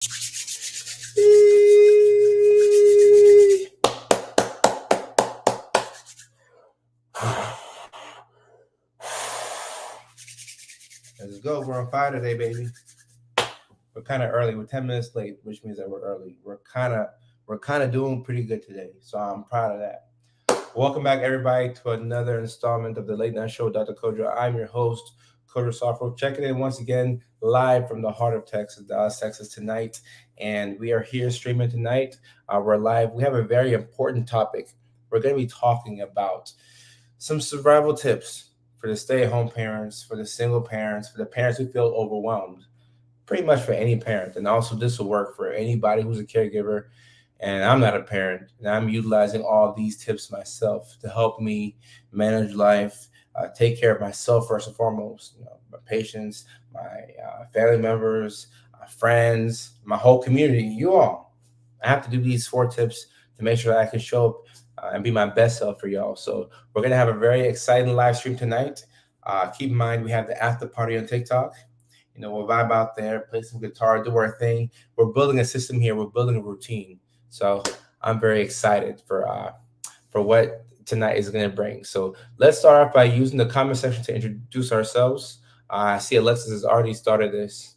Let's go. We're on fire today, baby. We're kind of early. We're 10 minutes late, which means that we're early. We're kind of doing pretty good today. So I'm proud of that. Welcome back, everybody, to another installment of the Late Night Show with Dr. Kojo. I'm your host, Kojo Software, checking in once again live from the heart of Texas, Dallas, Texas tonight. And we are here streaming tonight. We're live. We have a very important topic. We're going to be talking about some survival tips for the stay-at-home parents, for the single parents, for the parents who feel overwhelmed, pretty much for any parent. And also this will work for anybody who's a caregiver. And I'm not a parent, and I'm utilizing all these tips myself to help me manage life, take care of myself first and foremost, my patients, my family members, my friends, my whole community, you all. I have to do these 4 tips to make sure that I can show up and be my best self for y'all. So we're going to have a very exciting live stream tonight. Keep in mind, we have the after party on TikTok. We'll vibe out there, play some guitar, do our thing. We're building a system here. We're building a routine. So I'm very excited for what tonight is going to bring. So let's start off by using the comment section to introduce ourselves. I see Alexis has already started this.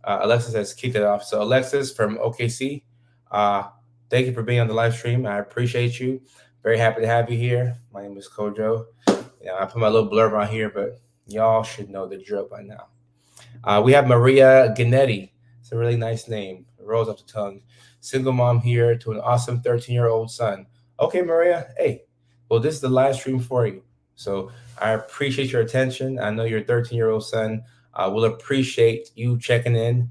Alexis has kicked it off. So Alexis from OKC, thank you for being on the live stream. I appreciate you. Very happy to have you here. My name is Kojo. I put my little blurb on here, but y'all should know the drill by now. We have Maria Ganetti. It's a really nice name. It rolls off the tongue. Single mom here to an awesome 13-year-old son. Okay, Maria. Hey, well, this is the live stream for you. So I appreciate your attention. I know your 13-year-old son will appreciate you checking in.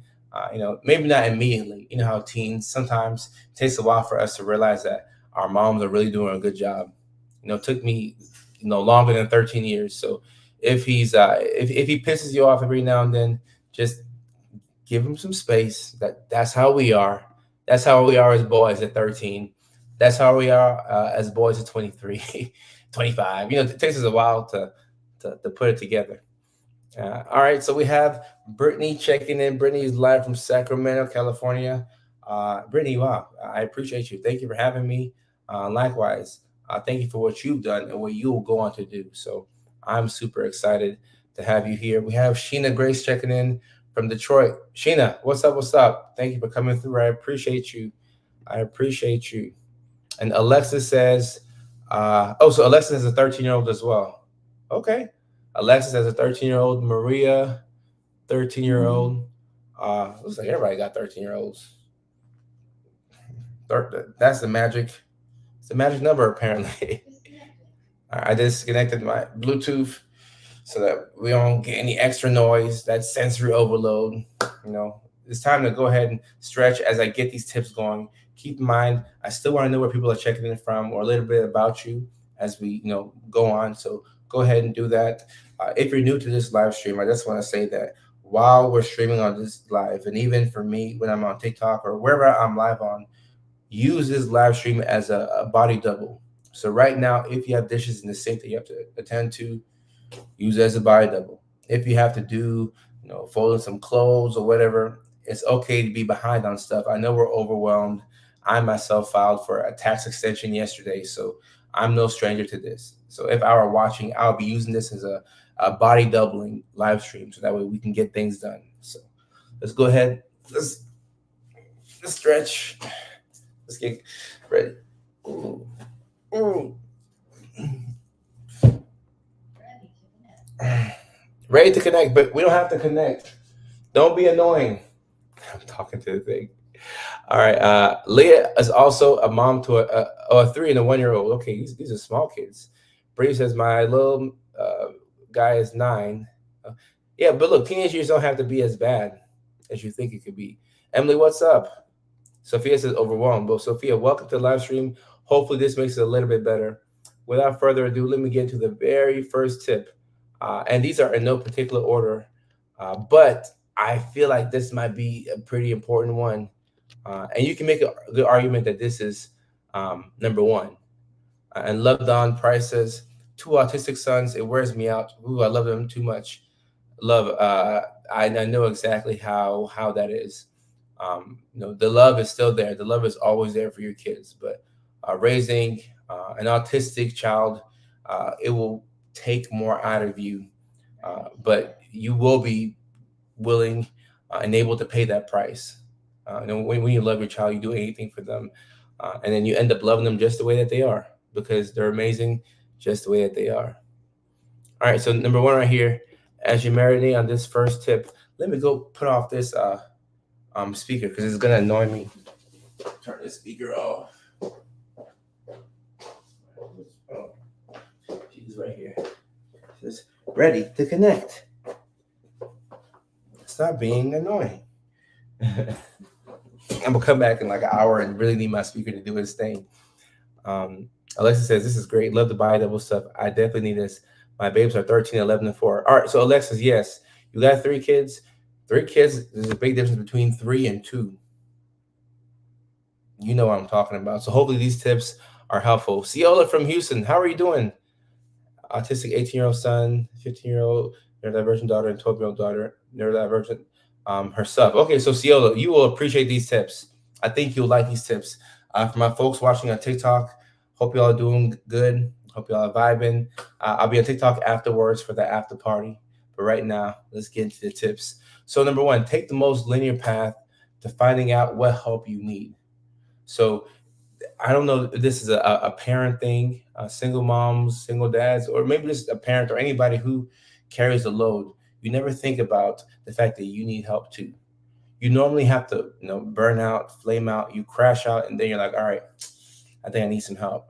Maybe not immediately. You know how teens, sometimes it takes a while for us to realize that our moms are really doing a good job. It took me, longer than 13 years. So if he's if he pisses you off every now and then, just give him some space. That's how we are. That's how we are as boys at 13. That's how we are as boys at 23, 25. It takes us a while to put it together. All right, so we have Brittany checking in. Brittany is live from Sacramento, California. Brittany, wow, I appreciate you. Thank you for having me. Likewise, thank you for what you've done and what you will go on to do. So I'm super excited to have you here. We have Sheena Grace checking in from Detroit. Sheena, what's up? What's up? Thank you for coming through. I appreciate you. And Alexis says, so Alexis has a 13-year-old as well. Okay. Alexis has a 13-year-old. Maria, 13-year-old. Looks like everybody got 13-year-olds. That's the magic. It's the magic number, apparently. I disconnected my Bluetooth so that we don't get any extra noise, that sensory overload. It's time to go ahead and stretch as I get these tips going. Keep in mind, I still want to know where people are checking in from or a little bit about you as we, go on. So go ahead and do that. If you're new to this live stream, I just want to say that while we're streaming on this live, and even for me when I'm on TikTok or wherever I'm live on, use this live stream as a body double. So right now, if you have dishes in the sink that you have to attend to, use it as a body double. If you have to do, folding some clothes or whatever, it's okay to be behind on stuff. I know we're overwhelmed. I myself filed for a tax extension yesterday, so I'm no stranger to this. So if I were watching, I'll be using this as a body doubling live stream, so that way we can get things done. So let's go ahead. Let's stretch. Let's get ready. Ooh. Ready to connect, but we don't have to connect. Don't be annoying. I'm talking to the thing. All right. Leah is also a mom to a 3 and a 1-year-old. Okay, these are small kids. Bree says my little guy is 9. Yeah, but look, teenage years don't have to be as bad as you think it could be. Emily, what's up? Sophia says overwhelmed. Well, Sophia, welcome to the live stream. Hopefully this makes it a little bit better. Without further ado, let me get into the very first tip. And these are in no particular order, but I feel like this might be a pretty important one. And you can make a good argument that this is number 1. And Love Don Price says, 2 autistic sons, it wears me out. Ooh, I love them too much. Love, I know exactly how that is. The love is still there. The love is always there for your kids. But raising an autistic child, it will take more out of you, but you will be willing and able to pay that price. When you love your child, you do anything for them, and then you end up loving them just the way that they are because they're amazing, just the way that they are. All right, so number one right here, as you marinate on this first tip, let me go put off this speaker because it's gonna annoy me. Turn this speaker off. Oh, she's right here. She's ready to connect. Stop being annoying. I'm gonna come back in like an hour and really need my speaker to do its thing. Alexa says, this is great. Love the body double stuff. I definitely need this. My babes are 13, 11, and 4. All right, so Alexis, yes, you got 3 kids. 3 kids, there's a big difference between 3 and 2. You know what I'm talking about. So hopefully these tips are helpful. Ciola from Houston, how are you doing? Autistic 18-year-old son, 15-year-old neurodivergent daughter, and 12-year-old daughter, neurodivergent herself. Okay, so Ciola, you will appreciate these tips. I think you'll like these tips. For my folks watching on TikTok, hope you all are doing good. Hope you all are vibing. I'll be on TikTok afterwards for the after party. But right now, let's get into the tips. So number 1, take the most linear path to finding out what help you need. So I don't know if this is a parent thing, single moms, single dads, or maybe just a parent or anybody who carries the load. You never think about the fact that you need help too. You normally have to, burn out, flame out, you crash out, and then you're like, all right, I think I need some help.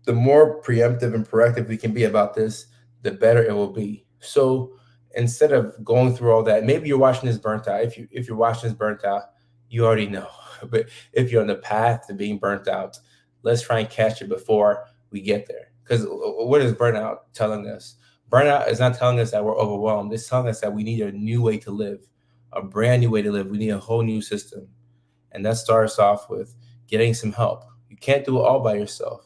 The more preemptive and proactive we can be about this, the better it will be. So instead of going through all that, maybe you're watching this burnt out. If you're watching this burnt out, you already know. But if you're on the path to being burnt out, let's try and catch it before we get there. Because what is burnout telling us? Burnout is not telling us that we're overwhelmed. It's telling us that we need a new way to live, a brand new way to live. We need a whole new system. And that starts off with getting some help. You can't do it all by yourself.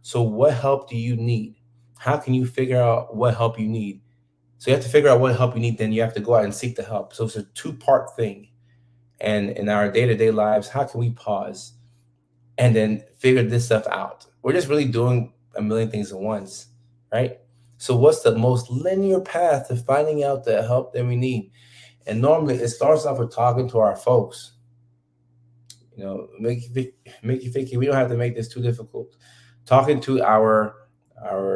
So what help do you need? How can you figure out what help you need? So you have to figure out what help you need, then you have to go out and seek the help. So it's a 2-part thing. And in our day-to-day lives, how can we pause and then figure this stuff out? We're just really doing a million things at once, right? So what's the most linear path to finding out the help that we need? And normally it starts off with talking to our folks. Make you think we don't have to make this too difficult. Talking to our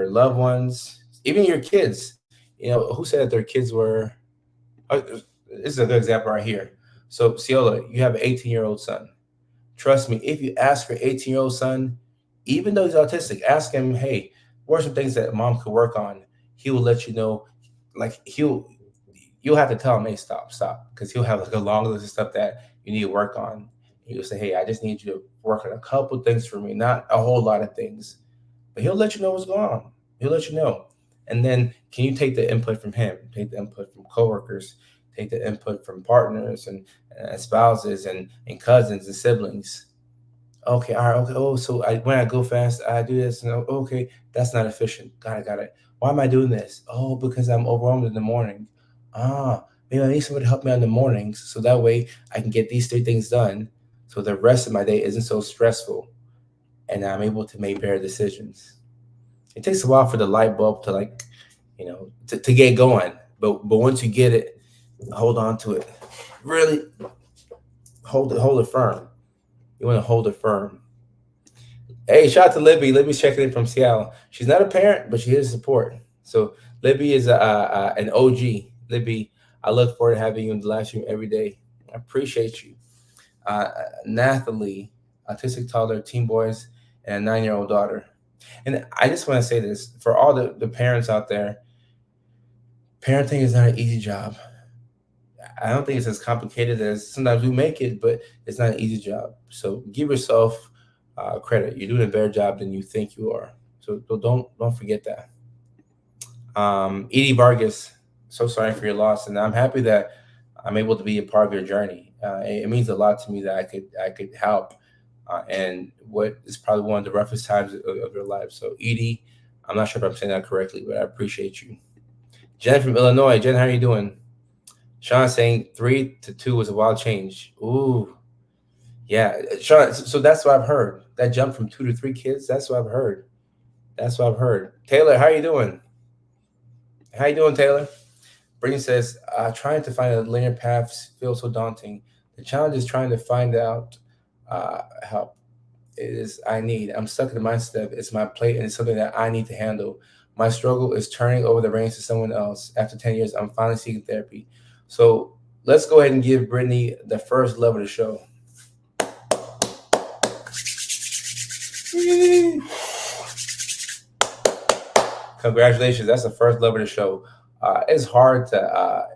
loved ones, even your kids. Who said that their kids were? This is a good example right here. So Ciola, you have an 18-year-old son. Trust me, if you ask your 18-year-old son, even though he's autistic, ask him, hey, what are some things that mom could work on? He will let you know. Like you'll have to tell him, hey, stop, because he'll have like a long list of stuff that you need to work on. He'll say, hey, I just need you to work on a couple things for me, not a whole lot of things, but he'll let you know what's going on. He'll let you know. And then can you take the input from him? Take the input from coworkers, take the input from partners and spouses and cousins and siblings. Okay, all right, okay. Oh, so when I go fast, I do this. And okay, that's not efficient. Got it. Why am I doing this? Oh, because I'm overwhelmed in the morning. Maybe I need somebody to help me in the mornings so that way I can get these 3 things done so the rest of my day isn't so stressful and I'm able to make better decisions. It takes a while for the light bulb to to get going. But once you get it, hold on to it. Really hold it firm. You want to hold it firm. Hey, shout out to Libby. Libby's checking in from Seattle. She's not a parent, but she is support. So Libby is an OG. Libby, I look forward to having you in the live stream every day. I appreciate you. Nathalie, autistic toddler, teen boys, and a 9-year-old daughter. And I just want to say this for all the parents out there. Parenting is not an easy job. I don't think it's as complicated as sometimes we make it, but it's not an easy job. So give yourself credit. You're doing a better job than you think you are. So don't forget that. Edie Vargas, so sorry for your loss, and I'm happy that I'm able to be a part of your journey. It means a lot to me that I could help, and what is probably one of the roughest times of your life. So Edie, I'm not sure if I'm saying that correctly, but I appreciate you. Jen from Illinois. Jen, how are you doing? Sean saying 3 to 2 was a wild change. Ooh, yeah, Sean. So that's what I've heard. That jump from 2 to 3 kids. That's what I've heard. That's what I've heard. Taylor, how you doing? How you doing, Taylor? Brittany says, trying to find a linear path feels so daunting. The challenge is trying to find out help. It is I need. I'm stuck in the mindset. It's my plate and it's something that I need to handle. My struggle is turning over the reins to someone else. After 10 years, I'm finally seeking therapy. So let's go ahead and give Brittany the first love of the show. Congratulations. That's the first love of the show. It's hard to,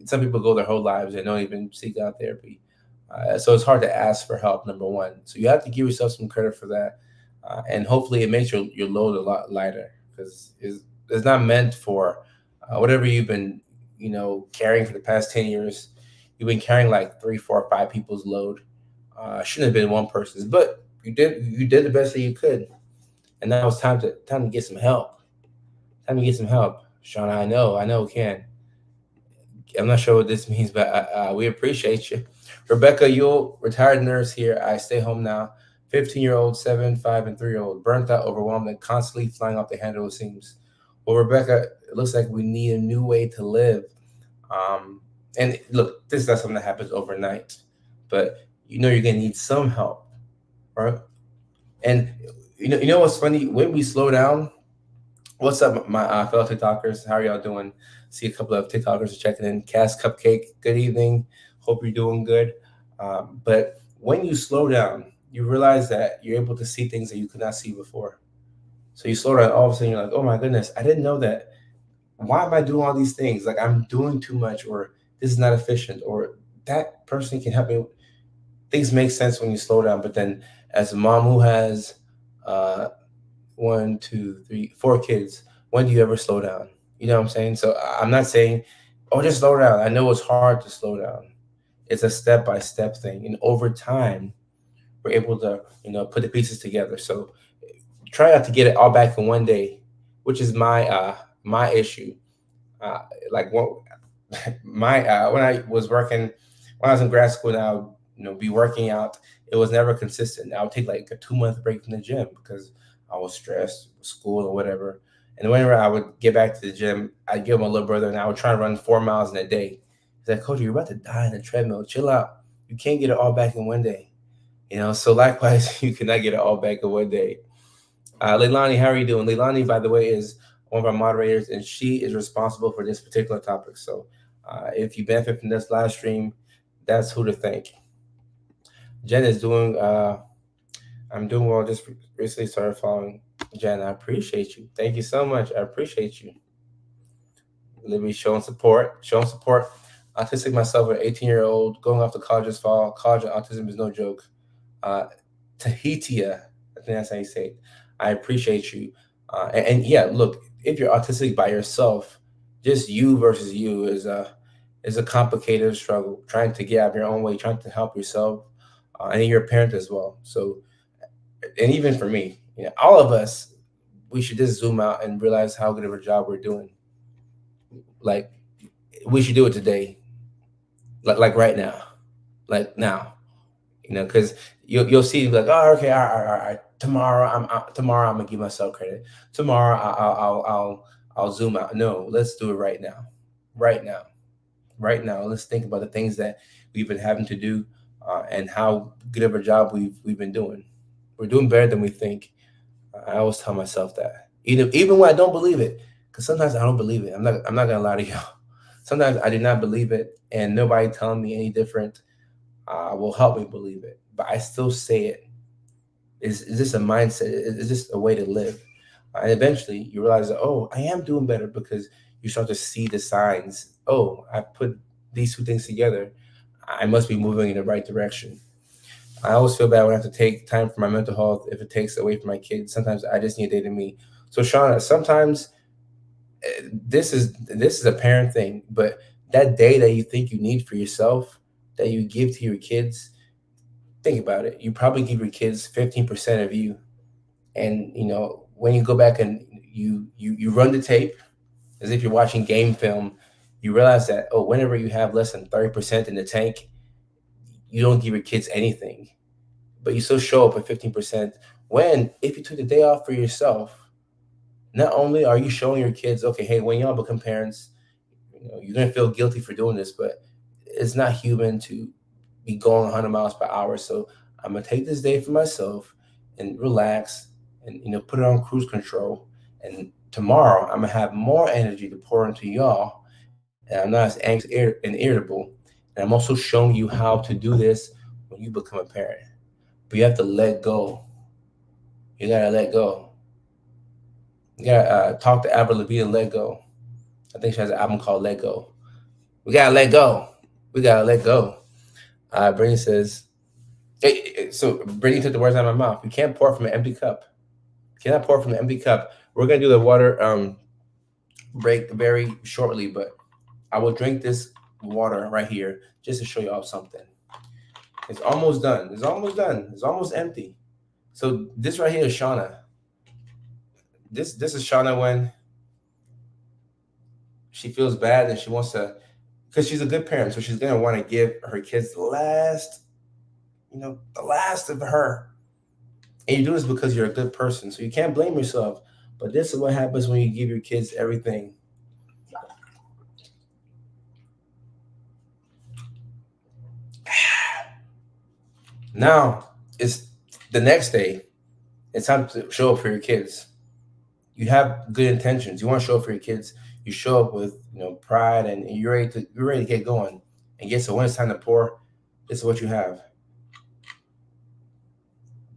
some people go their whole lives and don't even seek out therapy. So it's hard to ask for help, number one. So you have to give yourself some credit for that. And hopefully it makes your load a lot lighter because it's not meant for whatever you've been, carrying for the past 10 years. You've been carrying like 3, 4, 5 people's load. Shouldn't have been one person's, but you did the best that you could. And now it's time to get some help. Time to get some help. Shauna, I know can. I'm not sure what this means, but we appreciate you. Rebecca Yule, retired nurse here. I stay home now. 15-year-old, 7, 5, and 3-year-old, burnt out, overwhelmed, and constantly flying off the handle, it seems. Well, Rebecca, it looks like we need a new way to live. And look, this is not something that happens overnight, but you're gonna need some help, right? And you know what's funny? When we slow down, what's up, my fellow TikTokers? How are y'all doing? See a couple of TikTokers checking in. Cass Cupcake, good evening. Hope you're doing good. But when you slow down, you realize that you're able to see things that you could not see before. So you slow down, all of a sudden you're like, oh my goodness, I didn't know that. Why am I doing all these things? Like I'm doing too much, or this is not efficient, or that person can help me. Things make sense when you slow down. But then, as a mom who has uh, 1, 2, 3, 4 kids, when do you ever slow down? You know what I'm saying? So I'm not saying, oh, just slow down. I know it's hard to slow down. It's a step by step thing. And over time, we're able to, put the pieces together. So try not to get it all back in one day, which is my issue. Uh, like what my when I was working when I was in grad school and I would be working out, it was never consistent. I would take like a 2 month break from the gym because I was stressed with school or whatever. And whenever I would get back to the gym, I'd give my little brother and I would try to run 4 miles in a day. He's like, Coach, you're about to die in the treadmill. Chill out. You can't get it all back in one day. So likewise, you cannot get it all back in one day. Leilani, how are you doing? Leilani, by the way, is one of our moderators, and she is responsible for this particular topic. So if you benefit from this live stream, that's who to thank. Jen is doing, I'm doing well. Just recently started following Jen. I appreciate you. Thank you so much. I appreciate you. Libby showing support. Autistic myself, an 18-year-old, going off to college this fall. College and autism is no joke. Tahitia, I think that's how you say it. I appreciate you. And yeah, look, if you're autistic by yourself, just you versus you is a complicated struggle. Trying to get out of your own way, trying to help yourself, and you're a parent as well. So, and even for me, all of us, we should just zoom out and realize how good of a job we're doing. Like, we should do it today, like right now, like now, because you'll see like, oh, okay, all right. Tomorrow I'm gonna give myself credit. Tomorrow I'll zoom out. No, let's do it right now, right now, right now. Let's think about the things that we've been having to do, and how good of a job we've been doing. We're doing better than we think. I always tell myself that, even when I don't believe it, because sometimes I don't believe it. I'm not gonna lie to y'all. Sometimes I do not believe it, and nobody telling me any different will help me believe it. But I still say it. Is this a mindset? Is this a way to live? And eventually you realize that, oh, I am doing better because you start to see the signs. Oh, I put these two things together. I must be moving in the right direction. I always feel bad when I have to take time for my mental health if it takes away from my kids. Sometimes I just need a day to me. So Shauna, sometimes this is a parent thing, but that day that you think you need for yourself, that you give to your kids, think about it. You probably give your kids 15% of you, and when you go back and you run the tape as if you're watching game film, You realize that, oh, whenever you have less than 30% in the tank, you don't give your kids anything, but you still show up at 15%. When, if you took the day off for yourself, not only are you showing your kids, okay, hey, when y'all become parents, you're gonna feel guilty for doing this, but it's not human to be going 100 miles per hour. So I'm gonna take this day for myself and relax, and put it on cruise control. And tomorrow I'm gonna have more energy to pour into y'all, and I'm not as anxious and irritable. And I'm also showing you how to do this when you become a parent. But you have to let go. You gotta let go. You gotta talk to Avril Lavigne and let go. I think she has an album called Let Go. We gotta let go. We gotta let go. Brittany says, so Brittany took the words out of my mouth. You can't pour from an empty cup. You cannot pour from an empty cup. We're gonna do the water break very shortly, but I will drink this water right here just to show y'all something. It's almost done. It's almost done. It's almost empty. So this right here is Shauna. This is Shauna when she feels bad and she wants to, because she's a good parent, so she's gonna want to give her kids the last, the last of her. And you do this because you're a good person, so you can't blame yourself. But this is what happens when you give your kids everything. Now it's the next day. It's time to show up for your kids. You have good intentions. You want to show up for your kids. You show up with pride, and you're ready to get going. And guess what? When it's time to pour, this is what you have.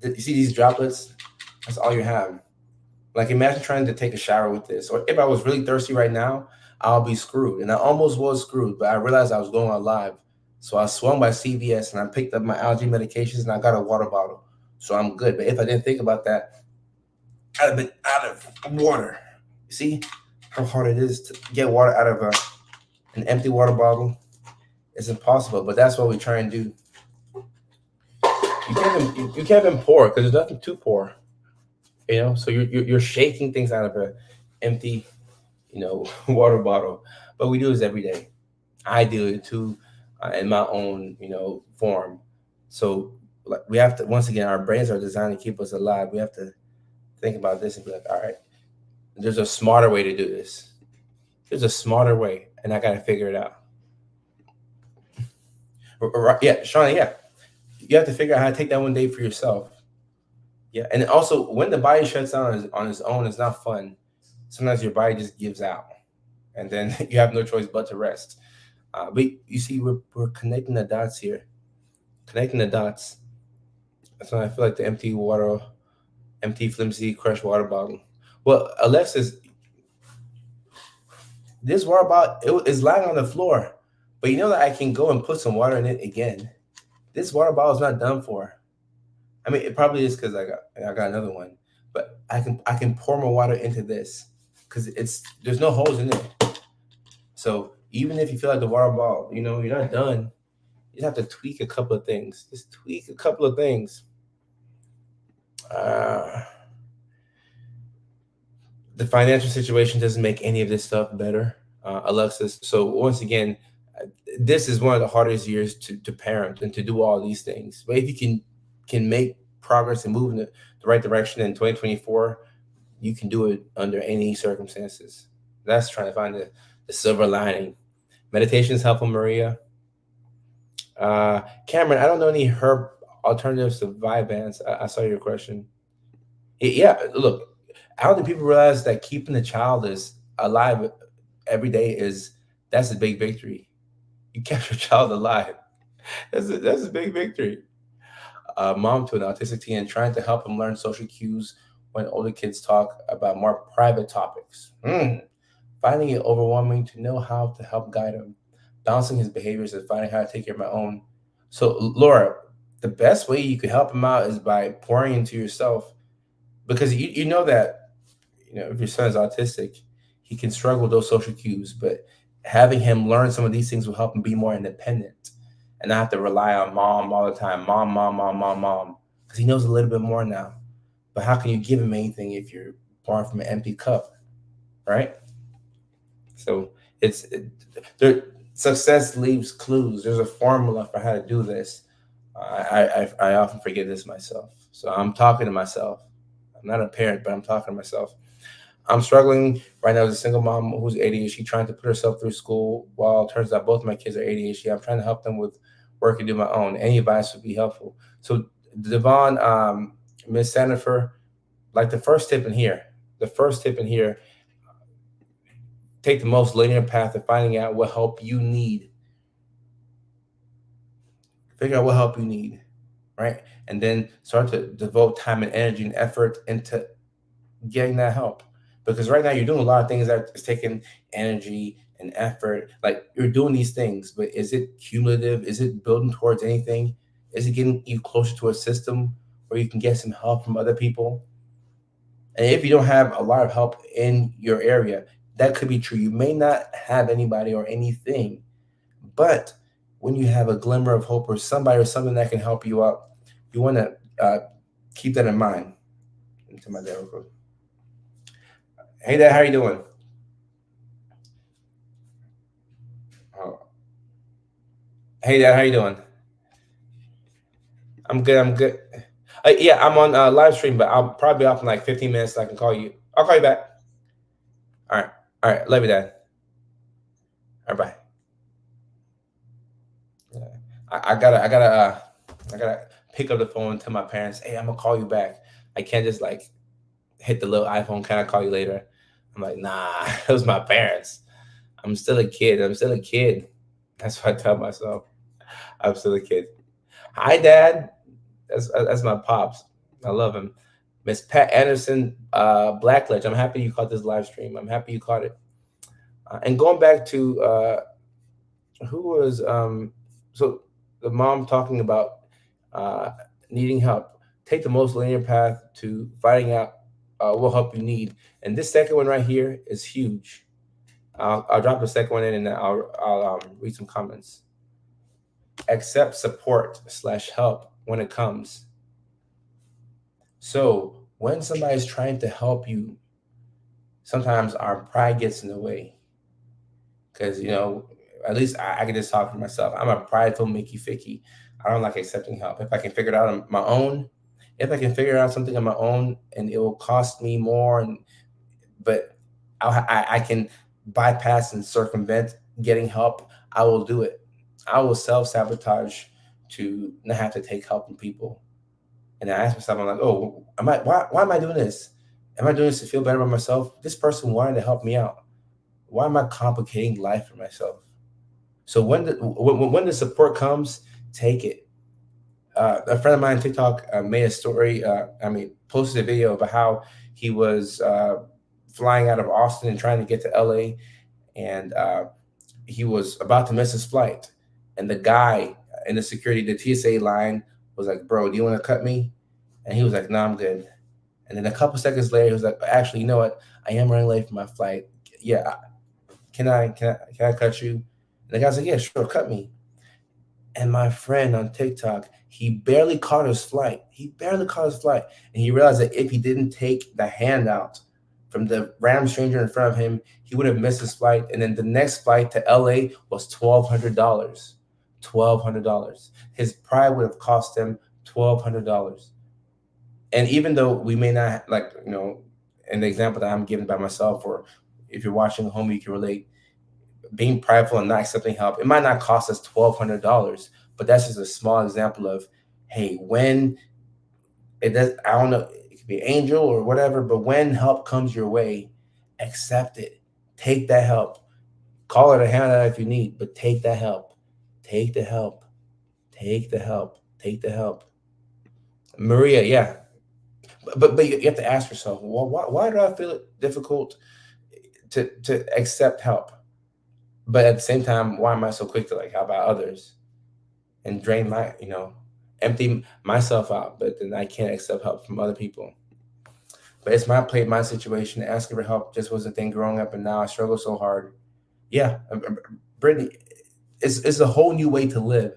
You see these droplets? That's all you have. Like, imagine trying to take a shower with this. Or if I was really thirsty right now, I'll be screwed. And I almost was screwed, but I realized I was going on live. So I swung by CVS and I picked up my allergy medications and I got a water bottle. So I'm good. But if I didn't think about that, I'd have been out of water. You see how hard it is to get water out of an empty water bottle? It's impossible, but that's what we try and do. You can't even pour because there's nothing to pour. So you're shaking things out of an empty water bottle. But we do this every day. I do it too, in my own form. So like, we have to, once again, our brains are designed to keep us alive. We have to think about this and be like, all right, there's a smarter way to do this. There's a smarter way, and I got to figure it out. Yeah, Shauna, yeah. You have to figure out how to take that one day for yourself. Yeah, and also when the body shuts down on its own, it's not fun. Sometimes your body just gives out, and then you have no choice but to rest. But you see, we're connecting the dots here, connecting the dots. So I feel like the empty flimsy crushed water bottle. Well, Alexis, this water bottle is lying on the floor, but you know that I can go and put some water in it again. This water bottle is not done for. I mean, it probably is because I got another one, but I can pour more water into this because there's no holes in it. So even if you feel like the water bottle, you're not done, you just have to tweak a couple of things. Just tweak a couple of things. The financial situation doesn't make any of this stuff better, Alexis. So once again, this is one of the hardest years to parent and to do all these things. But if you can make progress and move in the right direction in 2024, you can do it under any circumstances. That's trying to find the silver lining. Meditation is helpful, Maria. Cameron, I don't know any herb alternatives to Vyvanse. I saw your question. Yeah, look, I don't think people realize that keeping the child is alive every day that's a big victory. You kept your child alive. That's a big victory. Mom to an autistic teen and trying to help him learn social cues when older kids talk about more private topics. Finding it overwhelming to know how to help guide him, balancing his behaviors and finding how to take care of my own. So, Laura, the best way you can help him out is by pouring into yourself, because you know that if your son is autistic, he can struggle with those social cues, but having him learn some of these things will help him be more independent and not have to rely on mom all the time. Mom, mom, mom, mom, mom. Because he knows a little bit more now. But how can you give him anything if you're pouring from an empty cup, right? So There, success leaves clues. There's a formula for how to do this. I often forget this myself. So I'm talking to myself. I'm not a parent, but I'm talking to myself. I'm struggling right now as a single mom who's ADHD. She's trying to put herself through school while it turns out both of my kids are ADHD. I'm trying to help them with work and do my own. Any advice would be helpful. So, Devon, Miss Sandifer, like the first tip in here, take the most linear path to finding out what help you need. Figure out what help you need, right? And then start to devote time and energy and effort into getting that help. Because right now you're doing a lot of things that is taking energy and effort. Like you're doing these things, but is it cumulative? Is it building towards anything? Is it getting you closer to a system where you can get some help from other people? And if you don't have a lot of help in your area, that could be true. You may not have anybody or anything, but when you have a glimmer of hope or somebody or something that can help you out, you want to keep that in mind. Into my dad real quick. Hey, Dad, how you doing? Oh. Hey, Dad, how you doing? I'm good. I'm good. Yeah, I'm on live stream, but I'll probably be off in like 15 minutes. So I can call you. I'll call you back. All right. All right. Love you, Dad. All right. Bye. Yeah. I gotta pick up the phone and tell my parents, hey, I'm gonna call you back. I can't just like hit the little iPhone. Can I call you later? I'm like, nah, it was my parents. I'm still a kid. I'm still a kid. That's what I tell myself. I'm still a kid. Hi, Dad. That's my pops. I love him. Miss Pat Anderson, Blackledge. I'm happy you caught this live stream. I'm happy you caught it. And going back to who was so the mom talking about uh, needing help. Take the most linear path to finding out what help you need. And this second one right here is huge. I'll drop the second one in and then I'll read some comments. Accept support / help when it comes. So when somebody's trying to help you, sometimes our pride gets in the way. Because, at least I can just talk for myself. I'm a prideful Mickey Ficky. I don't like accepting help. If I can figure it out on my own, if I can figure out something on my own and it will cost me more, but I can bypass and circumvent getting help, I will do it. I will self-sabotage to not have to take help from people. And I ask myself, I'm like, oh, why am I doing this? Am I doing this to feel better about myself? This person wanted to help me out. Why am I complicating life for myself? So when the support comes, take it. A friend of mine on TikTok made a story. Posted a video about how he was flying out of Austin and trying to get to LA, and he was about to miss his flight. And the guy in the TSA line was like, "Bro, do you want to cut me?" And he was like, "No, I'm good." And then a couple seconds later, he was like, "Actually, you know what? I am running late for my flight. Yeah, can I cut you?" And the guy's like, "Yeah, sure, cut me." And my friend on TikTok, he barely caught his flight. And he realized that if he didn't take the handout from the random stranger in front of him, he would have missed his flight. And then the next flight to LA was $1,200. $1,200. His pride would have cost him $1,200. And even though we may not, in the example that I'm giving by myself, or if you're watching at home, you can relate, being prideful and not accepting help, it might not cost us $1,200, but that's just a small example of, hey, when it does, I don't know, it could be an angel or whatever, but when help comes your way, accept it. Take that help. Call it a handout if you need, but take that help. Take the help. Take the help. Take the help. Maria, yeah. But you have to ask yourself, well, why do I feel it difficult to accept help? But at the same time, why am I so quick to help out others and drain empty myself out, but then I can't accept help from other people? But it's my plate, my situation. Asking for help just was a thing growing up, and now I struggle so hard. Yeah, Brittany, it's a whole new way to live.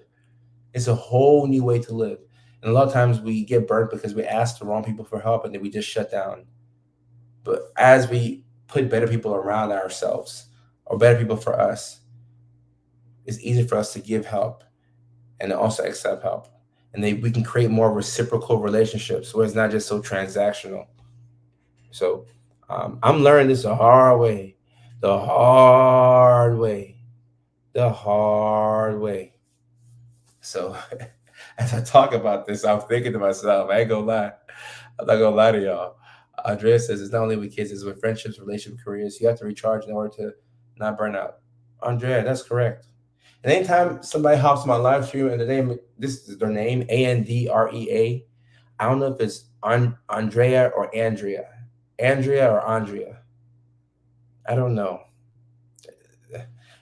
It's a whole new way to live. And a lot of times we get burnt because we ask the wrong people for help and then we just shut down. But as we put better people around ourselves, or better people for us, it's easier for us to give help and also accept help. And we can create more reciprocal relationships where it's not just so transactional. So I'm learning this the hard way, the hard way, the hard way. So as I talk about this, I'm thinking to myself, I ain't gonna lie. I'm not gonna lie to y'all. Andrea says it's not only with kids, it's with friendships, relationships, careers. You have to recharge in order to not burn out. Andrea, that's correct. And anytime somebody hops on my live stream and the name, this is their name, Andrea. I don't know if it's Andrea or Andrea. Andrea or Andrea. I don't know.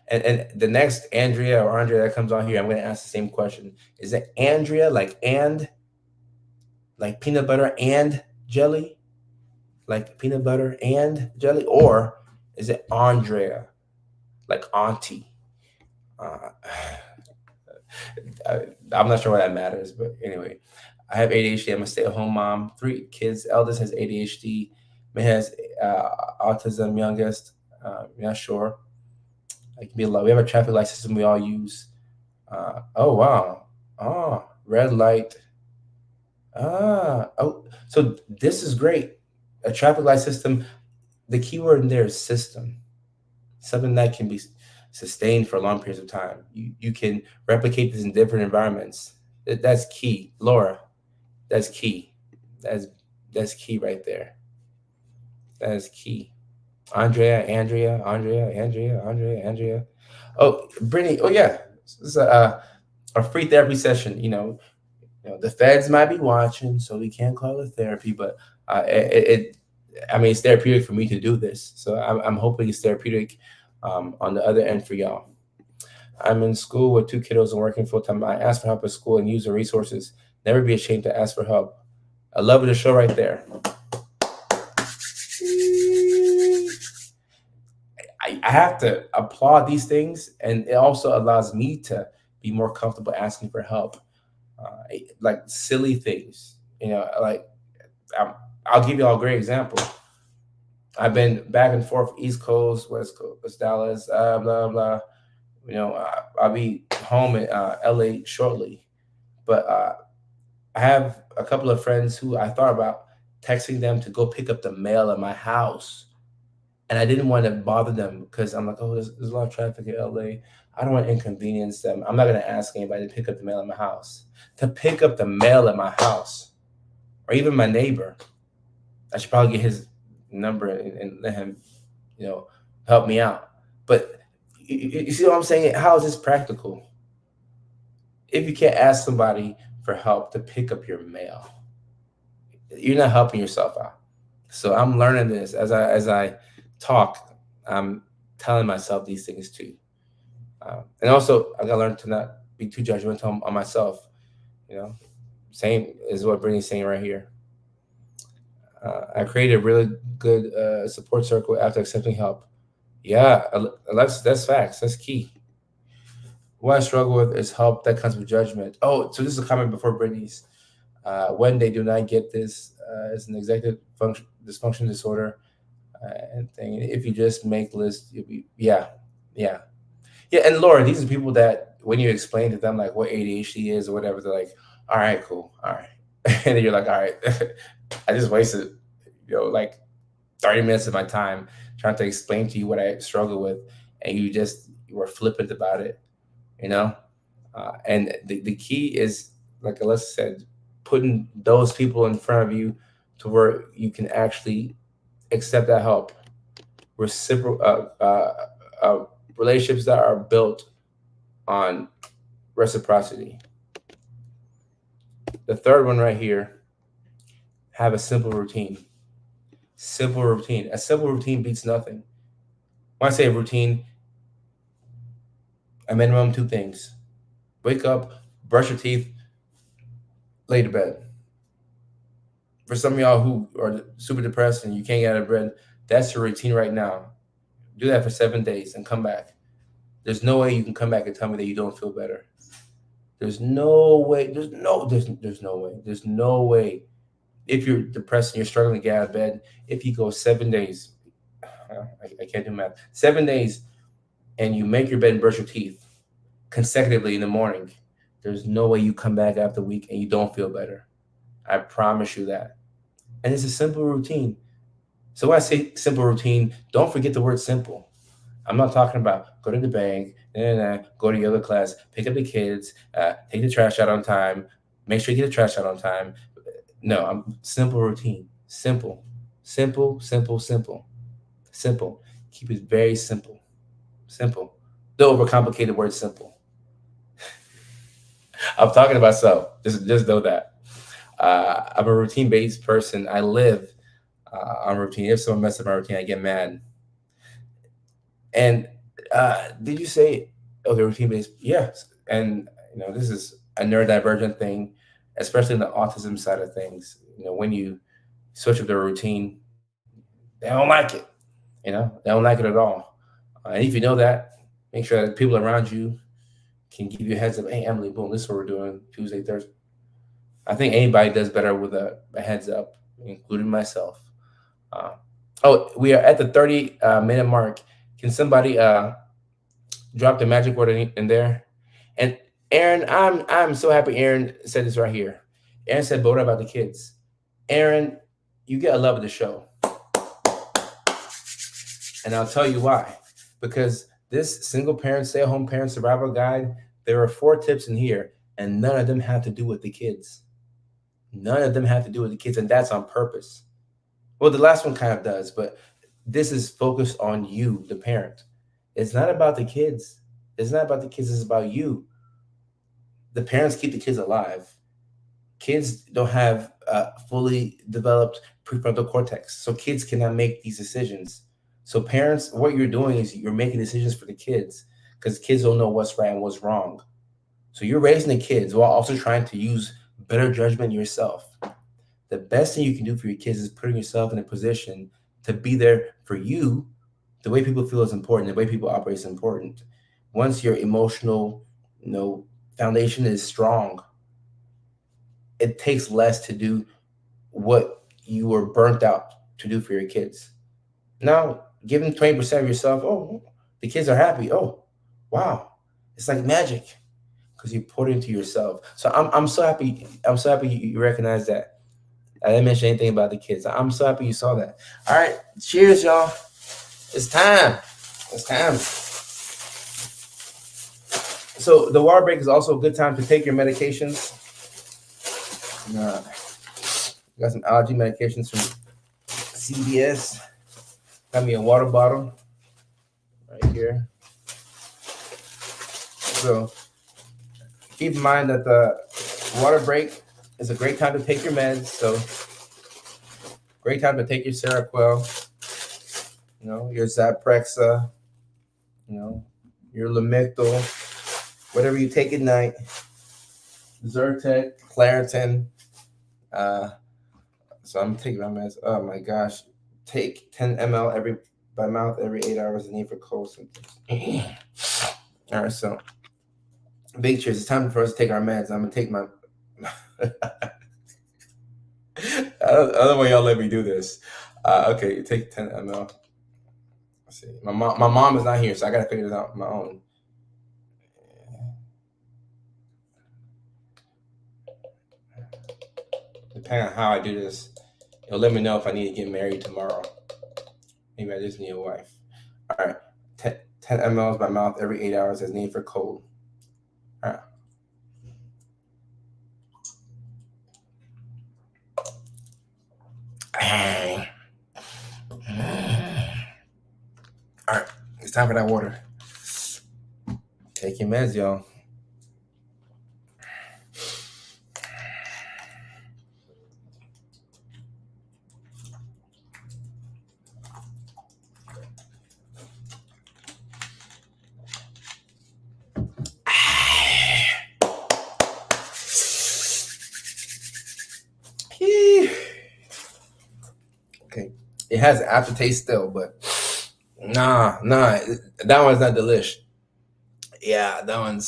And the next Andrea or Andrea that comes on here, I'm going to ask the same question. Is it Andrea like peanut butter and jelly? Like peanut butter and jelly? Or is it Andrea, like auntie? Uh, I'm not sure why that matters, but anyway, I have ADHD. I'm a stay-at-home mom. 3 kids. Eldest has ADHD. May has autism. Youngest, not sure. It can be a lot. We have a traffic light system we all use. Oh wow. Oh, red light. Oh, so this is great. A traffic light system. The keyword in there is system. Something that can be sustained for long periods of time. You can replicate this in different environments. That's key, Laura. That's key. That's that's key right there. That is key. Andrea. Oh, Brittany. Oh yeah, this is a free therapy session. The feds might be watching, so we can't call it therapy, but I mean, it's therapeutic for me to do this. So I'm hoping it's therapeutic on the other end for y'all. I'm in school with 2 kiddos and working full time. I ask for help at school and use the resources. Never be ashamed to ask for help. I love the show right there. I have to applaud these things, and it also allows me to be more comfortable asking for help. Like silly things, like I'm, I'll give you all a great example. I've been back and forth, East Coast, West Coast, West Dallas, blah blah. I'll be home in LA shortly, but I have a couple of friends who I thought about texting them to go pick up the mail at my house, and I didn't want to bother them because I'm like, oh, there's a lot of traffic in LA. I don't want to inconvenience them. I'm not gonna ask anybody to pick up the mail at my house. To pick up the mail at my house, or even my neighbor, I should probably get his number and let him, you know, help me out. But you see what I'm saying? How is this practical? If you can't ask somebody for help to pick up your mail, you're not helping yourself out. So I'm learning this as I talk. I'm telling myself these things too, and also I gotta learn to not be too judgmental on myself. You know, same is what Brittany's saying right here. I created a really good support circle after accepting help. Yeah, that's facts. That's key. What I struggle with is help that comes with judgment. Oh, so this is a comment before Brittany's. When they do not get this as an executive function dysfunction disorder and thing. If you just make lists, you'll be yeah, yeah. And Laura, these are people that when you explain to them like what ADHD is or whatever, they're like, all right, cool, all right, and then you're like, all right, I just wasted like 30 minutes of my time trying to explain to you what I struggle with, and you were flippant about it, you know. And the key is, like Alyssa said, putting those people in front of you to where you can actually accept that help. Reciprocal relationships that are built on reciprocity. The third one right here: have a simple routine. Simple routine. A simple routine beats nothing. When I say routine, a minimum 2 things: wake up, brush your teeth, lay to bed. For some of y'all who are super depressed and you can't get out of bed, that's your routine right now. Do that for 7 days and come back. There's no way you can come back and tell me that you don't feel better. There's no way. There's no way. There's no way. If you're depressed and you're struggling to get out of bed, if you go 7 days, I can't do math. 7 days and you make your bed and brush your teeth consecutively in the morning, there's no way you come back after a week and you don't feel better. I promise you that. And it's a simple routine. So when I say simple routine, don't forget the word simple. I'm not talking about go to the bank, go to yoga class, pick up the kids, take the trash out on time, make sure you get the trash out on time. No, I'm simple routine. Simple, simple, simple, simple, simple. Keep it very simple. Simple. The overcomplicated word simple. I'm talking about self. Just know that. I'm a routine based person. I live on routine. If someone messes up my routine, I get mad. And did you say okay, routine based? Yes. And this is a neurodivergent thing, especially in the autism side of things. When you switch up their routine, they don't like it. They don't like it at all. And if you know that, make sure that people around you can give you a heads up. Hey, Emily, boom, this is what we're doing Tuesday, Thursday. I think anybody does better with a heads up, including myself. Uh, we are at the 30-minute mark. Can somebody drop the magic word in there? And Aaron, I'm so happy Aaron said this right here. Aaron said, "But what about the kids?" Aaron, you get a love of the show. And I'll tell you why. Because this single parent, stay-at-home parent survival guide, there are 4 tips in here, and none of them have to do with the kids. None of them have to do with the kids, and that's on purpose. Well, the last one kind of does, but this is focused on you, the parent. It's not about the kids. It's not about the kids. It's about you. The parents keep the kids alive. Kids don't have fully developed prefrontal cortex, so kids cannot make these decisions. So parents, what you're doing is you're making decisions for the kids because kids don't know what's right and what's wrong. So you're raising the kids while also trying to use better judgment yourself. The best thing you can do for your kids is putting yourself in a position to be there for you. The way people feel is important. The way people operate is important. Once your emotional, foundation is strong, it takes less to do what you were burnt out to do for your kids. Now, give them 20% of yourself. Oh, the kids are happy. Oh, wow. It's like magic because you put it into yourself. So I'm so happy. I'm so happy you recognize that. I didn't mention anything about the kids. I'm so happy you saw that. All right. Cheers, y'all. It's time. It's time. So the water break is also a good time to take your medications. Got some allergy medications from CVS. Got me a water bottle right here. So keep in mind that the water break is a great time to take your meds. So great time to take your Seroquel, your Zyprexa, your Lamictal, whatever you take at night, Zyrtec, Claritin. So I'm taking my meds. Oh my gosh. Take 10 ml by mouth every 8 hours. The need for cold symptoms. All right, so big cheers. It's time for us to take our meds. I'm gonna take my. I don't know why y'all let me do this. Okay, you take 10 ml. Let's see. My mom is not here, so I gotta figure this out on my own. Depending on how I do this, it'll let me know if I need to get married tomorrow. Maybe I just need a wife. All right, 10 mLs by mouth every 8 hours as needed for cold. All right. All right, it's time for that water. Take your meds, y'all. Okay, it has an aftertaste still, but nah, that one's not delish. Yeah, that one's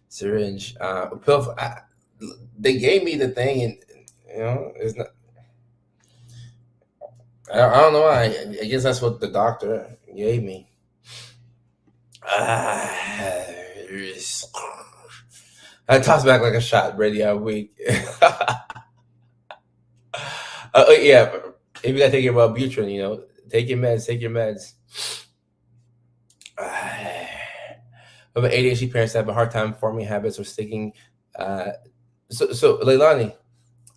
syringe. Pill. They gave me the thing, and it's not. I don't know why. I guess that's what the doctor gave me. Ah, I toss back like a shot, ready all week. Yeah, if you gotta take your Wellbutrin, take your meds, take your meds. But ADHD parents have a hard time forming habits or sticking. Uh, so Leilani,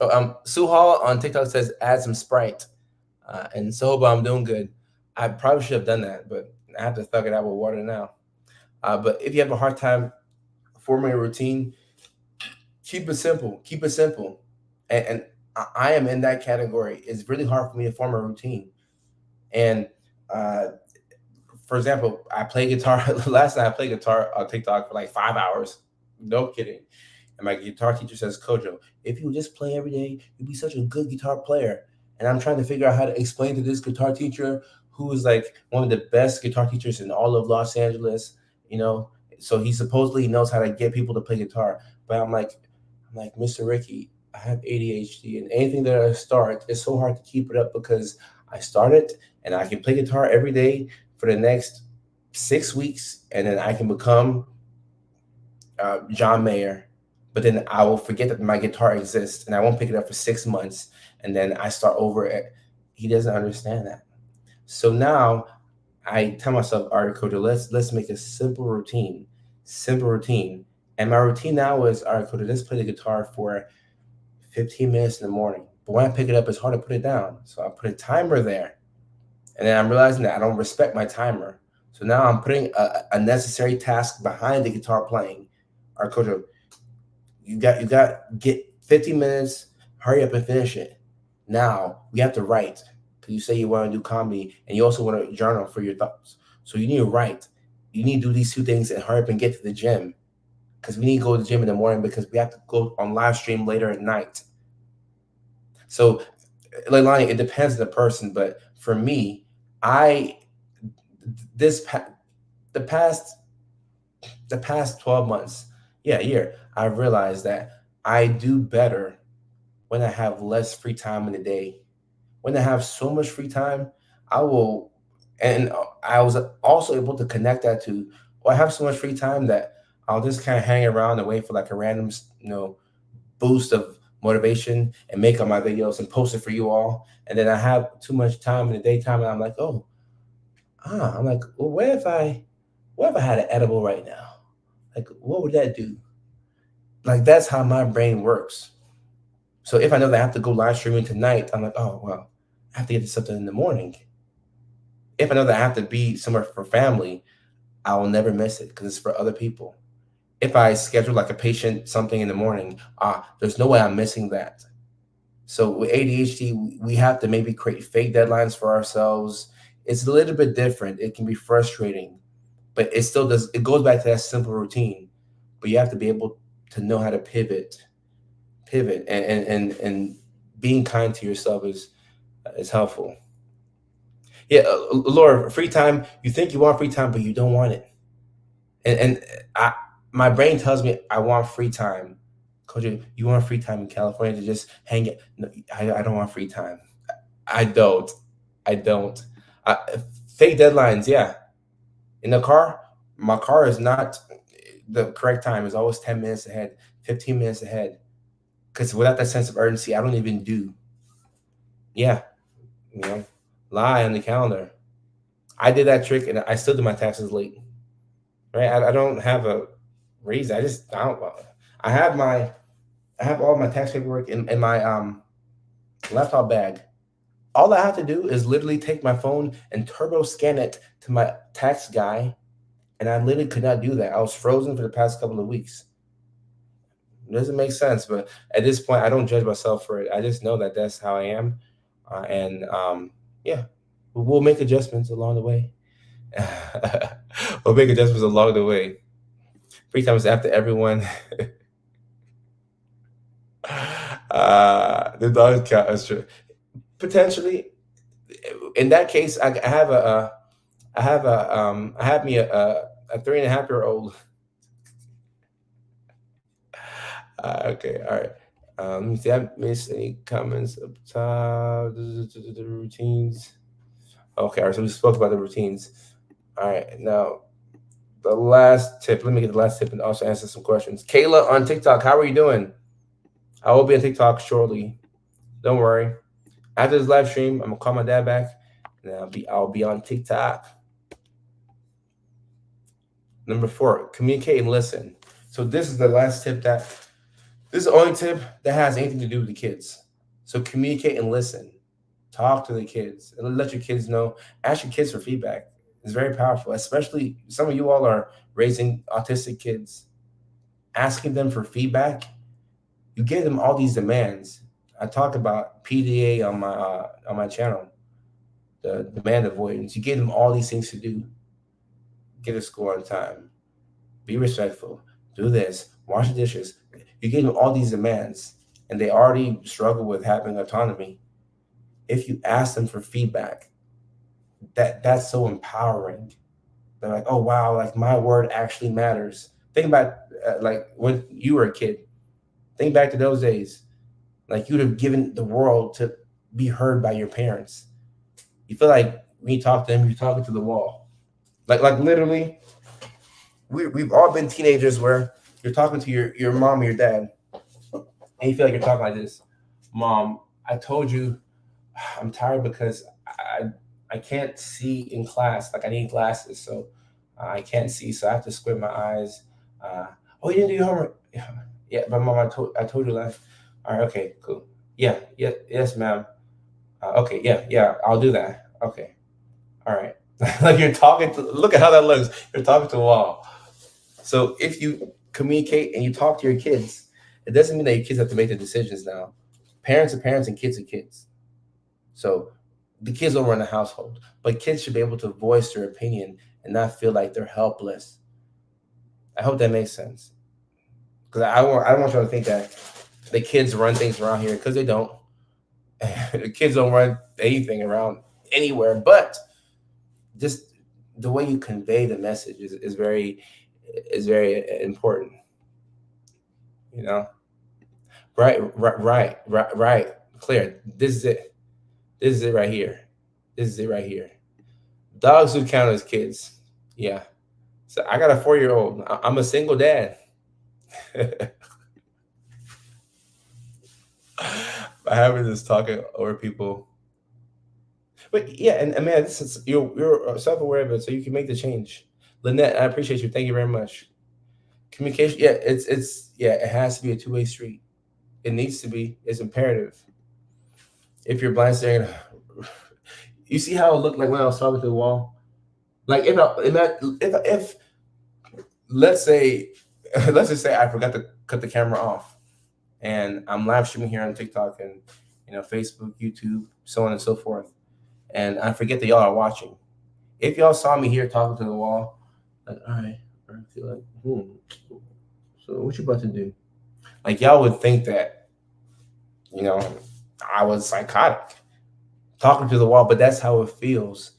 Suhal on TikTok says add some Sprite, and Sohoba, I'm doing good. I probably should have done that, but I have to thug it out with water now. But if you have a hard time forming a routine, keep it simple. Keep it simple. And I am in that category. It's really hard for me to form a routine. And uh, for example, I play guitar. Last night I played guitar on TikTok for like 5 hours. No kidding. And my guitar teacher says, Kojo, if you would just play every day, you'd be such a good guitar player. And I'm trying to figure out how to explain to this guitar teacher who is like one of the best guitar teachers in all of Los Angeles, you know. So he supposedly knows how to get people to play guitar. But I'm like, Mr. Ricky, I have ADHD, and anything that I start, it's so hard to keep it up because I started and I can play guitar every day for the next 6 weeks, and then I can become John Mayer, but then I will forget that my guitar exists and I won't pick it up for 6 months, and then I start over it. He doesn't understand that. So now I tell myself, all right, Kojo, let's make a simple routine. And my routine now is, all right, Kojo, let's play the guitar for 15 minutes in the morning. But when I pick it up, it's hard to put it down. So I put a timer there. And then I'm realizing that I don't respect my timer. So now I'm putting a necessary task behind the guitar playing. All right, Kojo, you got get 50 minutes, hurry up and finish it. Now we have to write, because you say you want to do comedy and you also want to journal for your thoughts. So you need to write. You need to do these two things and hurry up and get to the gym, because we need to go to the gym in the morning because we have to go on live stream later at night. So, Leilani, it depends on the person, but for me, I this the past the past 12 months, yeah, year, I've realized that I do better when I have less free time in the day. When I have so much free time, I will, and I was also able to connect that to, well, I have so much free time that I'll just kind of hang around and wait for like a random, boost of motivation and make up my videos and post it for you all. And then I have too much time in the daytime, and I'm like, oh, I'm like, well, what if I had an edible right now? Like, what would that do? Like, that's how my brain works. So if I know that I have to go live streaming tonight, I'm like, oh well, I have to get to something in the morning. If I know that I have to be somewhere for family, I will never miss it because it's for other people. If I schedule like a patient something in the morning, there's no way I'm missing that. So with ADHD, we have to maybe create fake deadlines for ourselves. It's a little bit different. It can be frustrating, but it still does. It goes back to that simple routine. But you have to be able to know how to pivot, and being kind to yourself is helpful. Yeah, Laura, free time. You think you want free time, but you don't want it. And I, my brain tells me I want free time. Coach, you want free time in California to just hang it? No, I don't want free time. I don't. I don't. Uh, Fake deadlines, yeah. In the car, my car is not the correct time. It's always 10 minutes ahead, 15 minutes ahead. Because without that sense of urgency, I don't even do. Yeah, you know, lie on the calendar. I did that trick, and I still do my taxes late. Right? I don't have a reason. I don't. I have my I have all my tax paperwork in my laptop bag. All I have to do is literally take my phone and turbo scan it to my tax guy, and I literally could not do that. I was frozen for the past couple of weeks. It doesn't make sense, but at this point, I don't judge myself for it. I just know that that's how I am, and yeah, we'll make adjustments along the way. We'll make adjustments along the way. Free time is after everyone. The dog count is true. Potentially, in that case, I have me a 3.5-year old. Okay, all right. Let me see. I missed any comments up top. The routines. Okay, all right. So we spoke about the routines. All right. Now the last tip. Let me get the last tip and also answer some questions. Kayla on TikTok. How are you doing? I will be on TikTok shortly. Don't worry. After this live stream, I'm gonna call my dad back, and I'll be on TikTok. Number 4, communicate and listen. So this is the last tip that this is the only tip that has anything to do with the kids. So communicate and listen. Talk to the kids and let your kids know. Ask your kids for feedback. It's very powerful, especially some of you all are raising autistic kids. Asking them for feedback, you give them all these demands. I talk about PDA on my channel, the demand avoidance. You give them all these things to do. Get a score on time. Be respectful. Do this. Wash the dishes. You give them all these demands, and they already struggle with having autonomy. If you ask them for feedback, that's so empowering. They're like, oh wow, like my word actually matters. Think about like when you were a kid. Think back to those days. Like you'd have given the world to be heard by your parents. You feel like when you talk to them, you're talking to the wall. Like literally, we've all been teenagers where you're talking to your mom or your dad, and you feel like you're talking like this. Mom, I told you I'm tired because I can't see in class. Like I need glasses, so I can't see, so I have to squint my eyes. Uh, oh, you didn't do your homework? Yeah, yeah, but mom, I told you last. All right, okay, cool. Yeah, yeah, yes, ma'am. Okay, yeah, yeah, I'll do that. Okay, all right. Like you're talking to. Look at how that looks. You're talking to a wall. So if you communicate and you talk to your kids, it doesn't mean that your kids have to make the decisions now. Parents are parents and kids are kids. So the kids don't run the household, but kids should be able to voice their opinion and not feel like they're helpless. I hope that makes sense. Because I don't want y'all to think that the kids run things around here because they don't. The kids don't run anything around anywhere, but just the way you convey the message is very important. You know, right. Clear. This is it. This is it right here. This is it right here. Dogs who count as kids. Yeah. So I got a 4-year-old. I'm a single dad. I haven't just talking over people. But yeah, and man, this is you're self aware of it, so you can make the change. Lynette, I appreciate you. Thank you very much. Communication, yeah, it's it has to be a 2-way street. It needs to be. It's imperative. If you're blind staring, you see how it looked like when I was talking to the wall. Like if let's say let's just say I forgot to cut the camera off, and I'm live streaming here on TikTok and Facebook, YouTube, so on and so forth, and I forget that y'all are watching. If y'all saw me here talking to the wall, like all right, I feel like so what you about to do? Like y'all would think that you know I was psychotic talking to the wall, but that's how it feels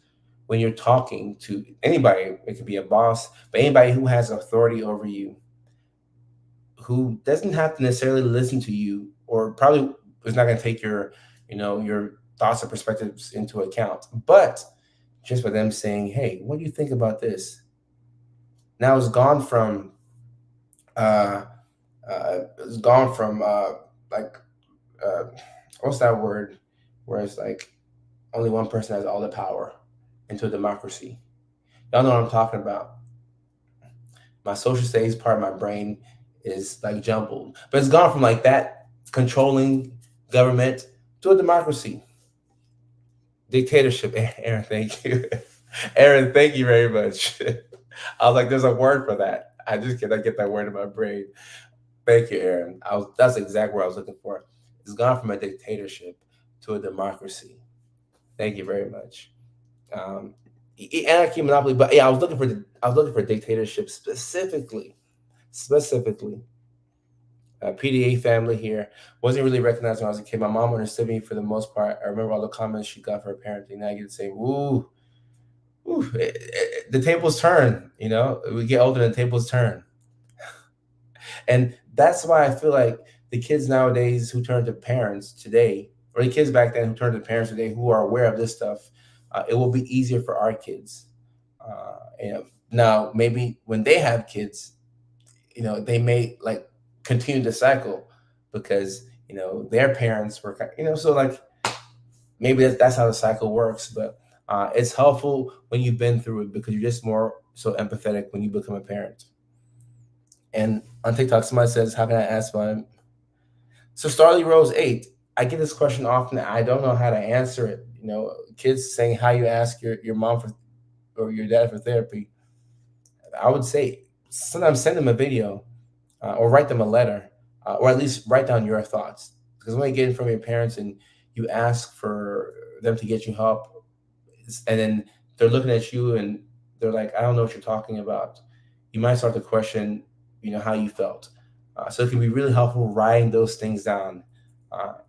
when you're talking to anybody. It could be a boss, but anybody who has authority over you, who doesn't have to necessarily listen to you, or probably is not going to take your thoughts or perspectives into account. But just by them saying, "Hey, what do you think about this?" Now uh, it's gone from like uh, what's that word? Where it's like only one person has all the power into a democracy. Y'all know what I'm talking about. My social studies part of my brain is like jumbled, but it's gone from like that controlling government to a democracy, dictatorship. Aaron, thank you. Aaron, thank you very much. I was like, there's a word for that. I just cannot get that word in my brain. Thank you, Aaron. That's the exact word I was looking for. It's gone from a dictatorship to a democracy. Thank you very much. Um, Anarchy, monopoly, but yeah, I was looking for dictatorship specifically. PDA family here wasn't really recognized when I was a kid. My mom understood me for the most part. I remember all the comments she got for her parenting. Now I get to say, "Ooh, ooh, the tables turn." We get older, and the tables turn, and that's why I feel like the kids nowadays who turn to parents today, or the kids back then who turn to parents today who are aware of this stuff, it will be easier for our kids. And now maybe when they have kids, they may like continue the cycle because their parents were, so like maybe that's how the cycle works. But it's helpful when you've been through it because you're just more so empathetic when you become a parent. And on TikTok, somebody says, "How can I ask my?" So Starly Rose 8. I get this question often. I don't know how to answer it. Kids saying how you ask your mom for or your dad for therapy. I would say sometimes send them a video or write them a letter or at least write down your thoughts. Because when you get it from your parents and you ask for them to get you help, and then they're looking at you and they're like, I don't know what you're talking about. You might start to question, how you felt. So it can be really helpful writing those things down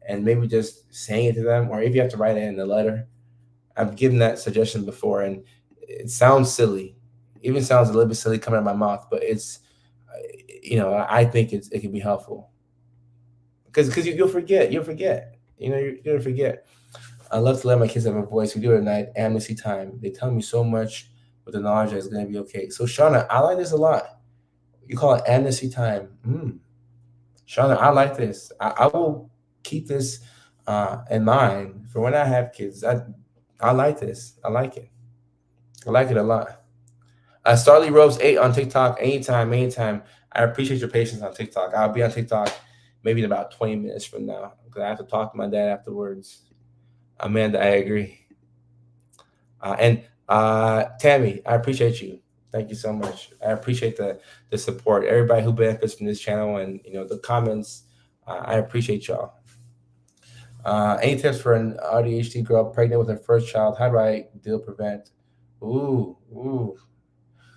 and maybe just saying it to them, or if you have to write it in a letter. I've given that suggestion before, and it sounds silly, even sounds a little bit silly coming out of my mouth, but it's, I think it can be helpful because you'll forget, you're gonna forget. I love to let my kids have a voice. We do it at night, amnesty time. They tell me so much with the knowledge that it's gonna be okay. So Shauna, I like this a lot. You call it amnesty time. Shauna, I like this. I will keep this in mind for when I have kids. I like this. I like it. I like it a lot. Starly Rose 8 on TikTok. Anytime. I appreciate your patience on TikTok. I'll be on TikTok maybe in about 20 minutes from now because I have to talk to my dad afterwards. Amanda, I agree. And Tammy, I appreciate you. Thank you so much. I appreciate the support. Everybody who benefits from this channel and the comments. I appreciate y'all. Any tips for an ADHD girl pregnant with her first child? How do I prevent? Ooh.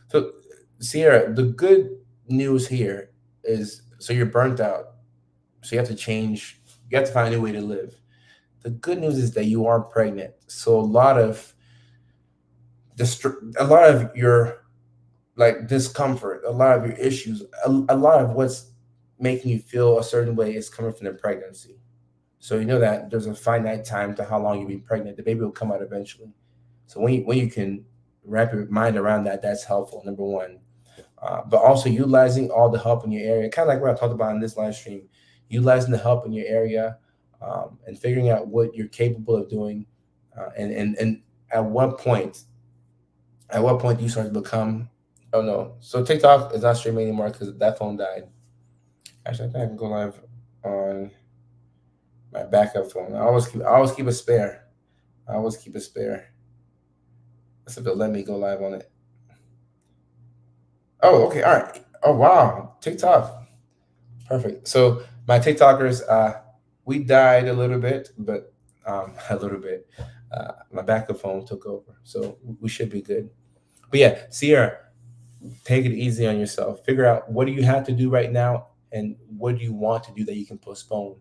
So, Sierra, the good news here is so you're burnt out. So you have to change. You have to find a new way to live. The good news is that you are pregnant. So a lot of your like discomfort, a lot of your issues, a lot of what's making you feel a certain way is coming from the pregnancy. So you know that there's a finite time to how long you'll be pregnant. The baby will come out eventually. So when you can wrap your mind around that, that's helpful. Number one, but also utilizing all the help in your area, kind of like what I talked about in this live stream, utilizing the help in your area and figuring out what you're capable of doing, and at what point do you start to become? Oh no! So TikTok is not streaming anymore because that phone died. Actually, I think I can go live on my backup phone. I always keep a spare. Let's see if they'll let me go live on it. Oh, okay, all right. Oh wow, TikTok, perfect. So my TikTokers, we died a little bit, but a little bit. My backup phone took over, so we should be good. But yeah, Sierra, take it easy on yourself. Figure out what do you have to do right now, and what do you want to do that you can postpone.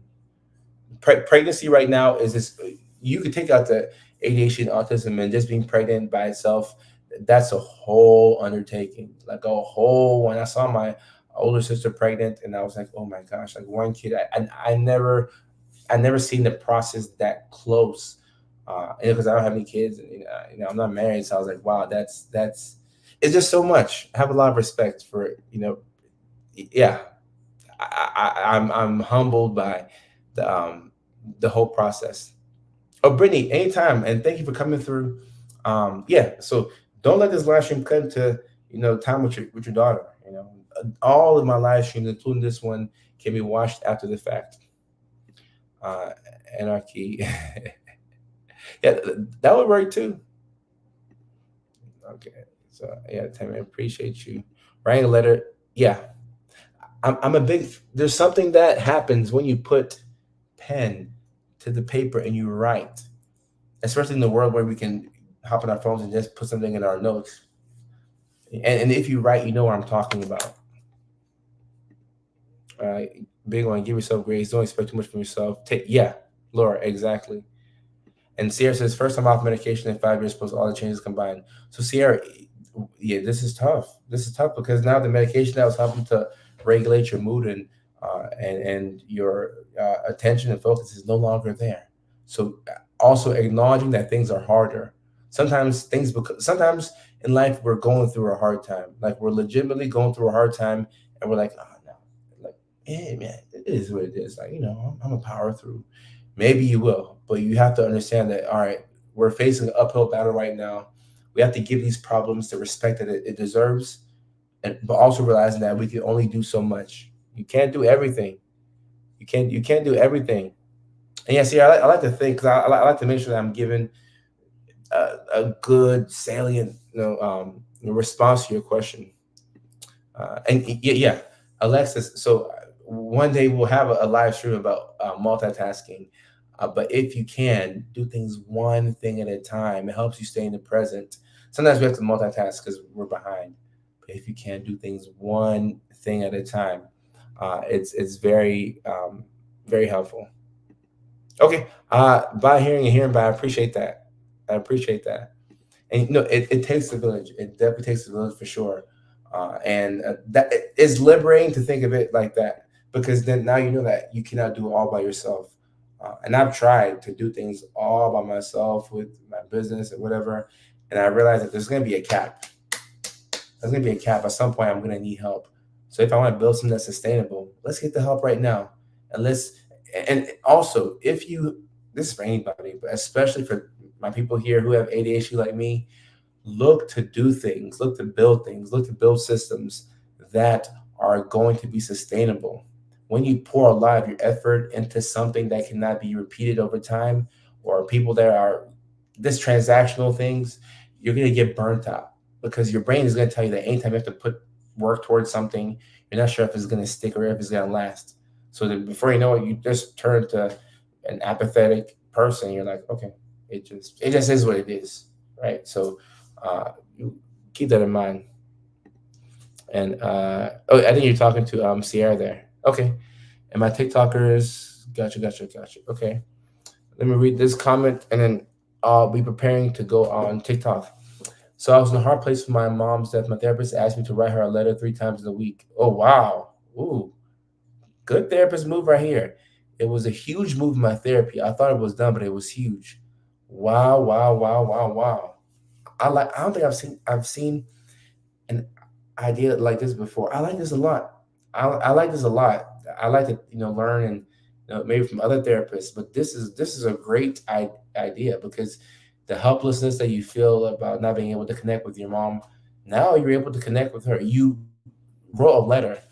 Pregnancy right now is this. You could take out the ADHD and autism, and just being pregnant by itself. That's a whole undertaking, like a whole one. I saw my older sister pregnant, and I was like, oh my gosh, like one kid. I never seen the process that close. Because I don't have any kids, and I'm not married, so I was like, wow, that's it's just so much. I have a lot of respect for it. Yeah, I'm humbled by the whole process. Oh, Brittany, anytime, and thank you for coming through. Yeah, so don't let this live stream cut into time with your daughter. All of my live streams, including this one, can be watched after the fact. Anarchy. Yeah, that would work too. Okay, so yeah, Tammy, I appreciate you writing a letter. Yeah, I'm a big. There's something that happens when you put pen to the paper and you write, especially in the world where we can hop on our phones and just put something in our notes. And if you write, you know what I'm talking about. All right, big one. Give yourself grace. Don't expect too much from yourself. Laura, exactly. And Sierra says, first time off medication in 5 years plus all the changes combined. So Sierra, yeah, this is tough. This is tough because now the medication that was helping to regulate your mood and and your attention and focus is no longer there. So also acknowledging that things are harder. Sometimes in life we're going through a hard time, like we're legitimately going through a hard time, and we're like, oh no, like, hey man, it is what it is. Like, I'm a power through. Maybe you will, but you have to understand that, all right, we're facing an uphill battle right now. We have to give these problems the respect that it deserves, and but also realizing that we can only do so much. You can't do everything. You can't do everything. And yeah, see, I like to think, because I like to make sure that I'm giving a good salient response to your question. Yeah, Alexis. So one day we'll have a live stream about multitasking. But if you can do things one thing at a time, it helps you stay in the present. Sometimes we have to multitask because we're behind. But if you can do things one thing at a time, it's very helpful. Okay. By hearing and hearing by, I appreciate that. I appreciate that. And it takes a village. It definitely takes a village for sure. And that it's liberating to think of it like that, because then now you know that you cannot do it all by yourself. And I've tried to do things all by myself with my business and whatever, and I realized that there's going to be a cap. There's going to be a cap. At some point, I'm going to need help. So if I want to build something that's sustainable, let's get the help right now. And also, if you, this is for anybody, but especially for my people here who have ADHD like me, look to do things, look to build things, look to build systems that are going to be sustainable. When you pour a lot of your effort into something that cannot be repeated over time, or people that are this transactional things, you're going to get burnt out, because your brain is going to tell you that anytime you have to put work towards something, you're not sure if it's going to stick or if it's going to last. So that before you know it, you just turn to an apathetic person. You're like, okay, it just is what it is, right? So you keep that in mind. And oh, I think you're talking to Sierra there. Okay. And my TikTokers, gotcha. Okay. Let me read this comment, and then I'll be preparing to go on TikTok. So I was in a hard place with my mom's death. My therapist asked me to write her a letter 3 times in a week. Oh wow. Ooh, good therapist move right here. It was a huge move in my therapy. I thought it was done, but it was huge. Wow. I don't think I've seen an idea like this before. I like this a lot. I like this a lot. I like to learn, and maybe from other therapists. But this is a great idea, because the helplessness that you feel about not being able to connect with your mom, now you're able to connect with her. You wrote a letter,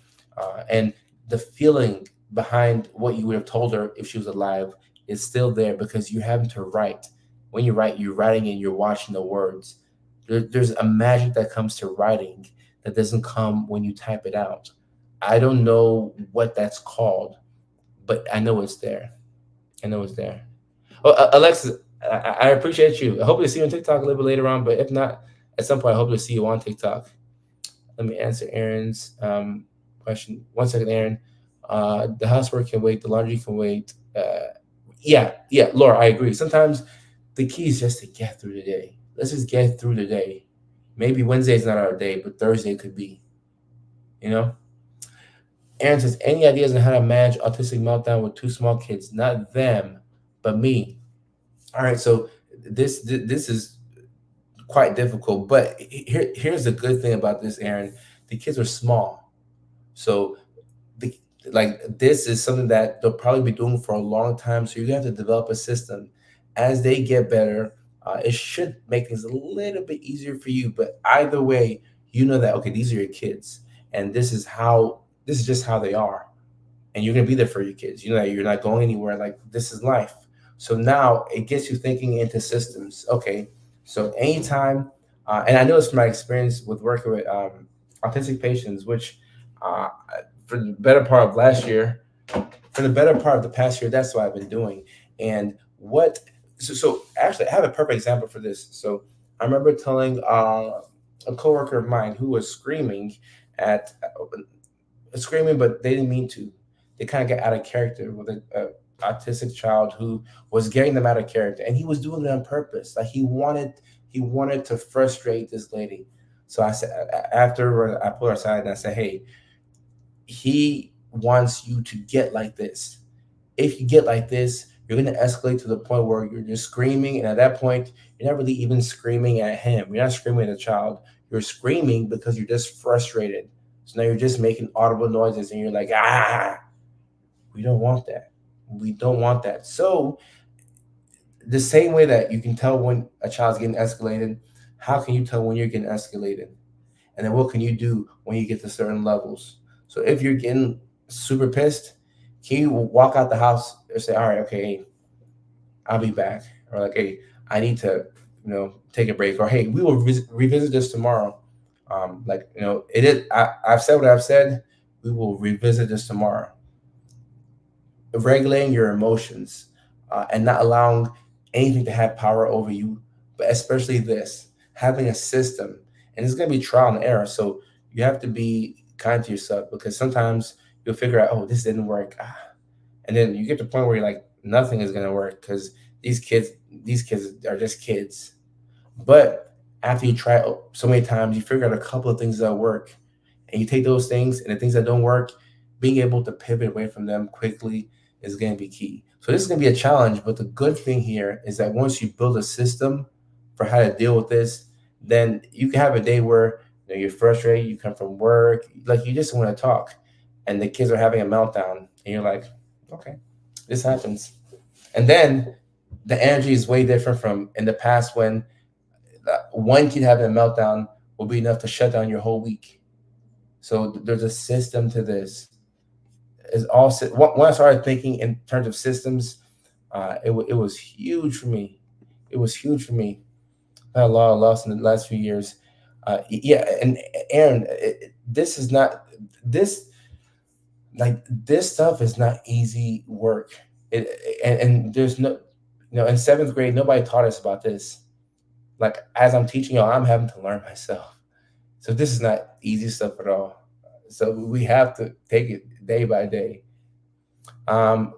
and the feeling behind what you would have told her if she was alive is still there, because you having to write. When you write, you're writing and you're watching the words. There's a magic that comes to writing that doesn't come when you type it out. I don't know what that's called, but I know it's there. I know it's there. Oh, Alexis, I appreciate you. I hope to see you on TikTok a little bit later on, but if not, at some point, I hope to see you on TikTok. Let me answer Aaron's question. 1 second, Aaron. The housework can wait. The laundry can wait. Yeah, Laura, I agree. Sometimes the key is just to get through the day. Let's just get through the day. Maybe Wednesday's not our day, but Thursday could be. You know. Aaron says, any ideas on how to manage autistic meltdown with 2 small kids? Not them, but me. All right, so this is quite difficult, but here's the good thing about this, Aaron. The kids are small, so the, like this is something that they'll probably be doing for a long time. So you have to develop a system. As they get better, it should make things a little bit easier for you. But either way, you know that okay, these are your kids, and this is just how they are, and you're gonna be there for your kids. You know that you're not going anywhere. Like this is life. So now it gets you thinking into systems. Okay, so anytime, and I know it's from my experience with working with autistic patients, which uh, for the better part of last year, for the better part of the past year, that's what I've been doing. And what, so actually, I have a perfect example for this. So I remember telling a coworker of mine who was at screaming, but they didn't mean to. They kind of got out of character with a autistic child who was getting them out of character, and he was doing it on purpose. Like he wanted to frustrate this lady. So I said after I pulled her aside and I said, "Hey, he wants you to get like this. If you get like this, you're going to escalate to the point where you're just screaming. And at that point, you're not really even screaming at him. You're not screaming at the child. You're screaming because you're just frustrated. So now you're just making audible noises and you're like, ah, we don't want that. We don't want that. So, the same way that you can tell when a child's getting escalated, how can you tell when you're getting escalated? And then what can you do when you get to certain levels? So if you're getting super pissed, can you walk out the house and say, all right, okay, I'll be back. Or like, hey, I need to, take a break. Or hey, we will revisit this tomorrow. It is. I've said what I've said. We will revisit this tomorrow. Regulating your emotions and not allowing anything to have power over you, but especially this, having a system. And it's going to be trial and error. So you have to be kind to yourself because sometimes you'll figure out, oh, this didn't work. And then you get to the point where you're like, nothing is going to work because these kids, these kids are just kids. But after you try it so many times, you figure out a couple of things that work. And you take those things and the things that don't work, being able to pivot away from them quickly is going to be key. So this is going to be a challenge, but the good thing here is that once you build a system for how to deal with this, then you can have a day where you're frustrated, you come from work, like you just want to talk, and the kids are having a meltdown, and you're like, okay, this happens. And then the energy is way different from in the past when one kid having a meltdown will be enough to shut down your whole week. So there's a system to this. Is all when I started thinking in terms of systems, it was huge for me. It was huge for me. I had a lot of loss in the last few years. Yeah, and Aaron, this is not this this stuff is not easy work. And there's no, in seventh grade, nobody taught us about this. Like as I'm teaching y'all, I'm having to learn myself. So this is not easy stuff at all. So we have to take it day by day.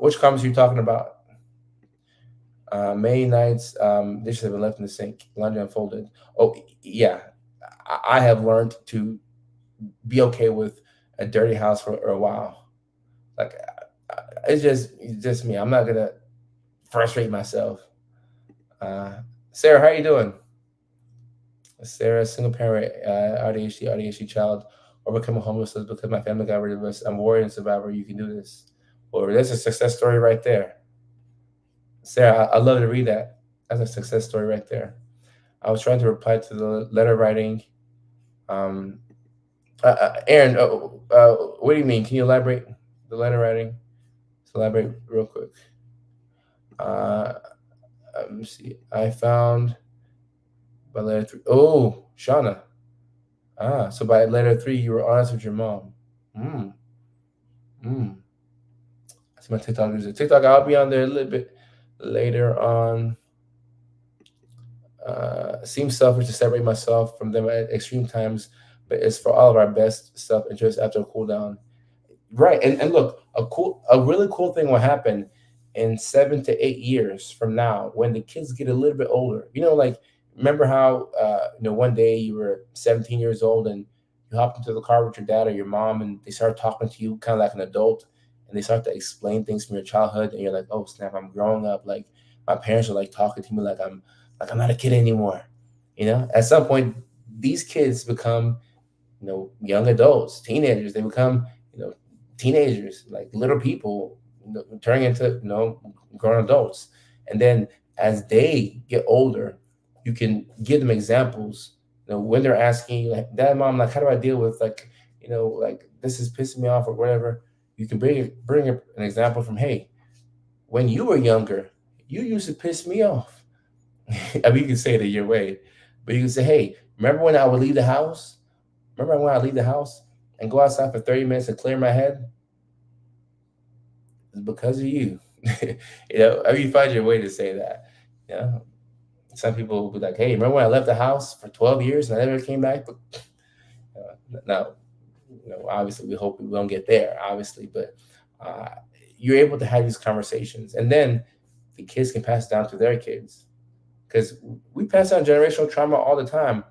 Which comments are you talking about? May nights, dishes have been left in the sink, laundry unfolded. Oh, yeah. I have learned to be okay with a dirty house for a while. Like, it's just me. I'm not gonna frustrate myself. Sarah, how you doing? Sarah, single parent, ADHD child, overcoming homelessness because my family got rid of us. I'm warrior and survivor. You can do this. Or that's a success story right there. Sarah, I love to read that. That's a success story right there. I was trying to reply to the letter writing. Um, Aaron, what do you mean? Can you elaborate the letter writing? Let's elaborate real quick. Uh, let me see. I found by letter 3. Oh, Shauna. So by letter 3, you were honest with your mom. Mm, mm. That's my TikTok user. TikTok, I'll be on there a little bit later on. Seems selfish to separate myself from them at extreme times, but it's for all of our best self-interest after a cool down. Right. And look, a really cool thing will happen in 7 to 8 years from now when the kids get a little bit older. Like remember how one day you were 17 years old and you hopped into the car with your dad or your mom and they start talking to you kind of like an adult and they start to explain things from your childhood and you're like, oh snap, I'm growing up. Like my parents are like talking to me like I'm not a kid anymore. At some point these kids become young adults, teenagers. They become teenagers, like little people, turning into grown adults. And then as they get older, you can give them examples. When they're asking you, like, Dad, Mom, like, how do I deal with like this is pissing me off or whatever? You can bring up an example from, hey, when you were younger, you used to piss me off. I mean, you can say it in your way, but you can say, hey, remember when I would leave the house? Remember when I leave the house and go outside for 30 minutes to clear my head? It's because of you. I mean, you find your way to say that. Some people will be like, hey, remember when I left the house for 12 years and I never came back? But now, obviously, we hope we don't get there, obviously, but you're able to have these conversations. And then the kids can pass it down to their kids. Because we pass down generational trauma all the time.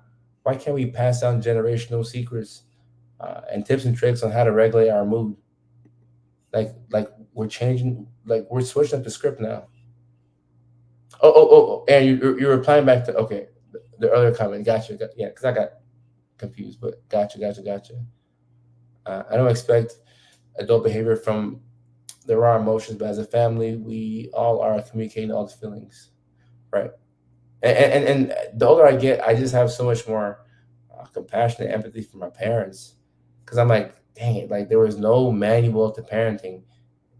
Why can't we pass down generational secrets and tips and tricks on how to regulate our mood? like we're changing, like we're switching up the script now. Oh, and you're replying back to okay the earlier comment. Gotcha. Yeah, because I got confused, but gotcha. I don't expect adult behavior from the raw emotions, but as a family, we all are communicating all the feelings, right? And the older I get, I just have so much more compassion and empathy for my parents, because I'm like, dang it, like there was no manual to parenting.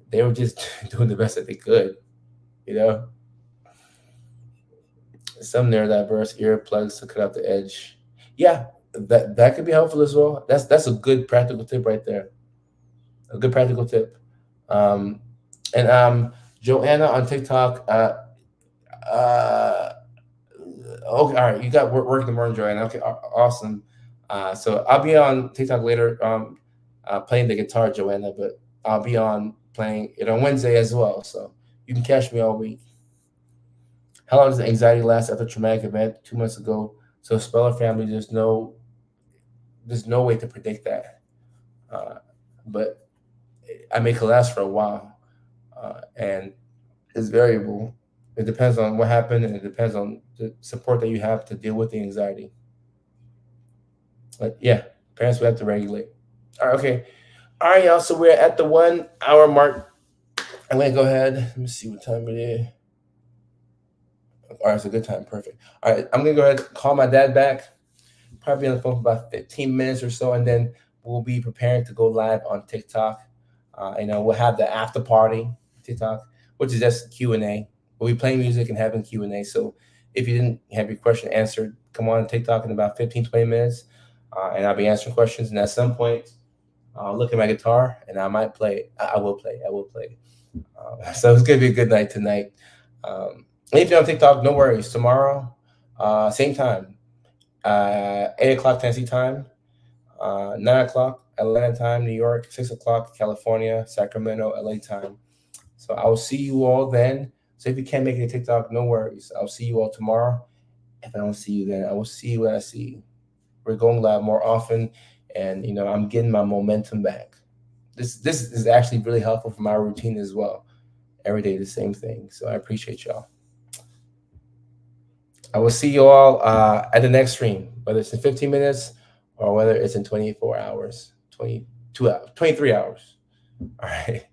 They were just doing the best that they could, you know. Some neurodiverse earplugs to cut out the edge. Yeah, that could be helpful as well. That's a good practical tip right there. A good practical tip. Um, and Joanna on TikTok. Uh, okay, all right. You got work in the morning, Joanna. Okay, awesome. So I'll be on TikTok later, playing the guitar, Joanna. But I'll be on playing it on Wednesday as well. So you can catch me all week. How long does the anxiety last after a traumatic event 2 months ago? So Speller family, there's no way to predict that. Uh, but I make it last for a while, and it's variable. It depends on what happened, and it depends on the support that you have to deal with the anxiety. But yeah, parents will have to regulate. All right, okay. All right, y'all. So we're at the 1 hour mark. I'm gonna go ahead. Let me see what time it is. All right, it's a good time. Perfect. All right, I'm gonna go ahead and call my dad back. Probably on the phone for about 15 minutes or so, and then we'll be preparing to go live on TikTok. We'll have the after party TikTok, which is just Q&A. We'll be playing music and having Q&A. So if you didn't have your question answered, come on TikTok in about 15, 20 minutes, and I'll be answering questions. And at some point, I'll look at my guitar and I might play. I will play. So it's going to be a good night tonight. And if you're on TikTok, no worries. Tomorrow, same time, 8 o'clock Tennessee time, 9 o'clock Atlanta time, New York, 6 o'clock California, Sacramento, LA time. So I will see you all then. So if you can't make it to TikTok, no worries. I'll see you all tomorrow. If I don't see you then, I will see you when I see you. We're going live more often, and I'm getting my momentum back. This is actually really helpful for my routine as well. Every day the same thing. So I appreciate y'all. I will see you all at the next stream, whether it's in 15 minutes or whether it's in 24 hours, 22 hours, 23 hours. All right.